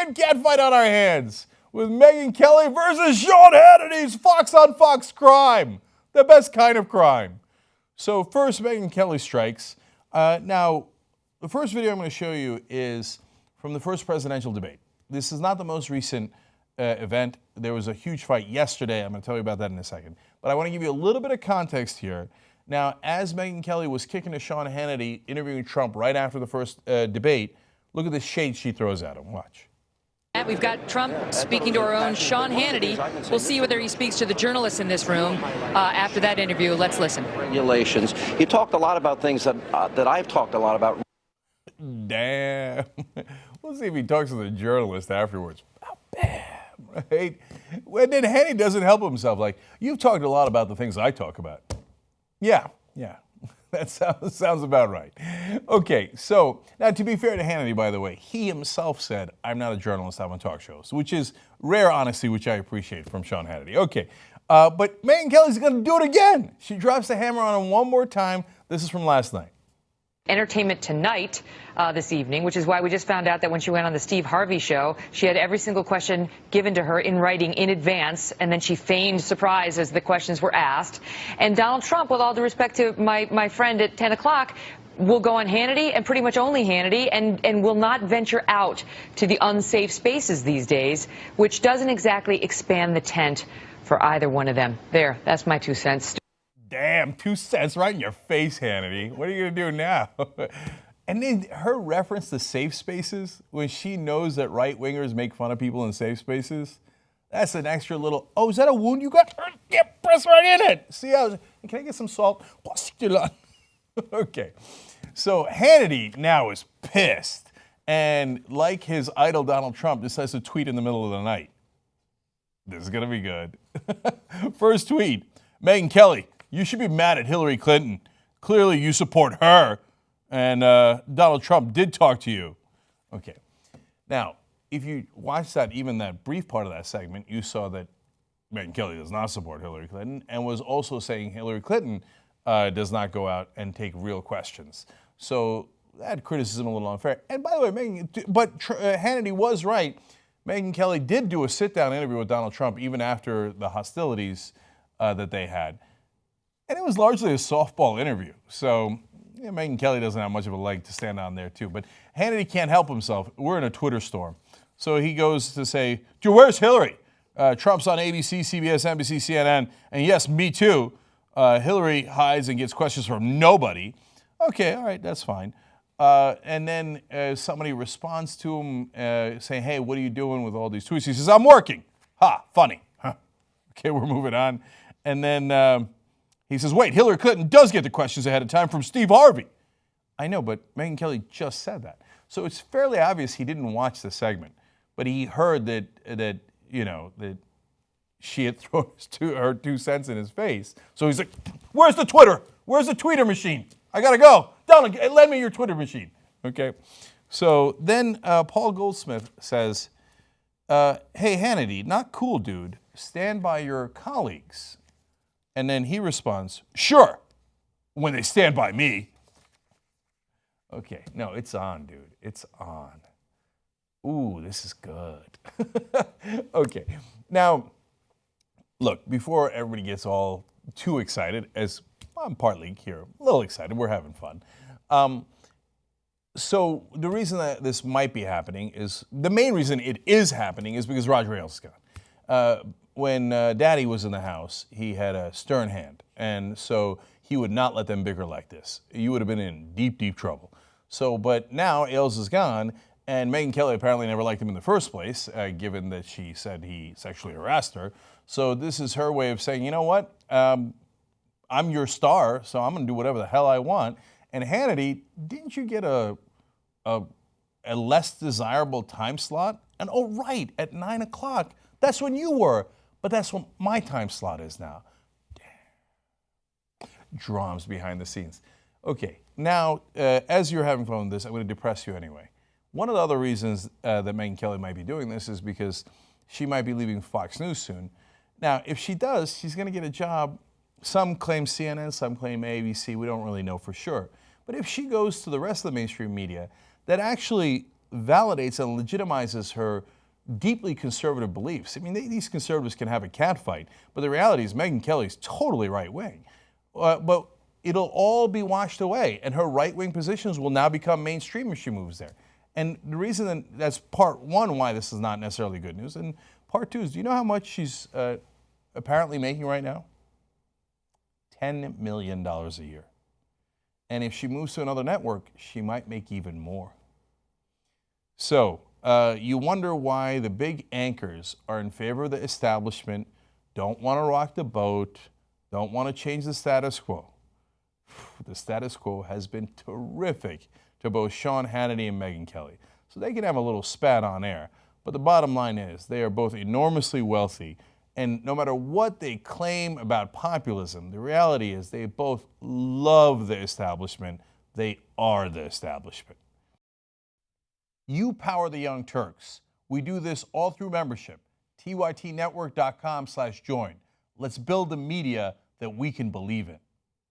giant catfight on our hands with Megyn Kelly versus Sean Hannity's Fox on Fox crime, the best kind of crime. So first, Megyn Kelly strikes. Now, the first video I'm going to show you is from the first presidential debate. This is not the most recent event. There was a huge fight yesterday. I'm going to tell you about that in a second. But I want to give you a little bit of context here. Now, as Megyn Kelly was kicking to Sean Hannity, interviewing Trump right after the first debate, look at the shade she throws at him. Watch. We've got Trump speaking to our own Sean Hannity. We'll see whether he speaks to the journalists in this room after that interview. Let's listen. Regulations. You talked a lot about things that I've talked a lot about. Damn. We'll see if he talks to the journalist afterwards. Oh, bam. Right? And then Hannity doesn't help himself. Like, you've talked a lot about the things I talk about. Yeah. That sounds about right. Okay, so now to be fair to Hannity, by the way, he himself said, I'm not a journalist, I'm on talk shows, which is rare honesty, which I appreciate from Sean Hannity. Okay, but Megyn Kelly's going to do it again. She drops the hammer on him one more time. This is from last night. Entertainment Tonight this evening, which is why we just found out that when she went on the Steve Harvey show, she had every single question given to her in writing in advance, and then she feigned surprise as the questions were asked. And Donald Trump, with all due respect to my friend at 10 o'clock, will go on Hannity and pretty much only Hannity and will not venture out to the unsafe spaces these days, which doesn't exactly expand the tent for either one of them. There, that's my 2 cents. Damn, 2 cents right in your face, Hannity. What are you going to do now? And then her reference to safe spaces, when she knows that right-wingers make fun of people in safe spaces, that's an extra little, oh, is that a wound you got? Yeah, press right in it. See how, can I get some salt? Okay. So Hannity now is pissed. And like his idol Donald Trump, decides to tweet in the middle of the night. This is going to be good. First tweet, Megyn Kelly, you should be mad at Hillary Clinton. Clearly you support her. And Donald Trump did talk to you. Okay. Now, if you watch that, even that brief part of that segment, you saw that Megyn Kelly does not support Hillary Clinton and was also saying Hillary Clinton does not go out and take real questions. So that criticism a little unfair. And by the way, Hannity was right. Megyn Kelly did do a sit-down interview with Donald Trump even after the hostilities that they had. And it was largely a softball interview. So yeah, Megyn Kelly doesn't have much of a leg to stand on there, too. But Hannity can't help himself. We're in a Twitter storm. So he goes to say, where's Hillary? Trump's on ABC, CBS, NBC, CNN. And yes, me too. Hillary hides and gets questions from nobody. Okay, all right, that's fine. And then somebody responds to him saying, hey, what are you doing with all these tweets? He says, I'm working. Ha, funny. Huh. Okay, we're moving on. And then he says, wait, Hillary Clinton does get the questions ahead of time from Steve Harvey. I know, but Megyn Kelly just said that. So it's fairly obvious he didn't watch the segment, but he heard that she had thrown her 2 cents in his face. So he's like, where's the Twitter? Where's the tweeter machine? I got to go. Donald, lend me your Twitter machine. Okay. So then Paul Goldsmith says, hey, Hannity, not cool, dude. Stand by your colleagues. And then he responds, sure, when they stand by me. Okay, no, it's on, dude. It's on. Ooh, this is good. Okay, now, look, before everybody gets all too excited, as I'm partly here, a little excited, we're having fun. So the reason that this might be happening is, the main reason it is happening is because Roger Ailes is gone. When Daddy was in the house, he had a stern hand, and so he would not let them bicker like this. You would have been in deep, deep trouble. So, but now Ailes is gone, and Megyn Kelly apparently never liked him in the first place, given that she said he sexually harassed her. So this is her way of saying, you know what, I'm your star, so I'm going to do whatever the hell I want. And Hannity, didn't you get a less desirable time slot? And oh, right, at 9 o'clock, that's when you were. But that's what my time slot is now. Damn. Drums behind the scenes. Okay, now, as you're having fun with this, I'm going to depress you anyway. One of the other reasons that Megyn Kelly might be doing this is because she might be leaving Fox News soon. Now, if she does, she's going to get a job. Some claim CNN, some claim ABC. We don't really know for sure. But if she goes to the rest of the mainstream media that actually validates and legitimizes her deeply conservative beliefs. I mean, these conservatives can have a catfight, but the reality is Megyn Kelly's totally right-wing. But it'll all be washed away, and her right-wing positions will now become mainstream if she moves there. And the reason that's part one why this is not necessarily good news. And part two is, do you know how much she's apparently making right now? $10 million a year. And if she moves to another network, she might make even more. So you wonder why the big anchors are in favor of the establishment, don't want to rock the boat, don't want to change the status quo. The status quo has been terrific to both Sean Hannity and Megyn Kelly. So they can have a little spat on air. But the bottom line is they are both enormously wealthy. And no matter what they claim about populism, the reality is they both love the establishment. They are the establishment. You power the Young Turks. We do this all through membership. tytnetwork.com/join. Let's build the media that we can believe in.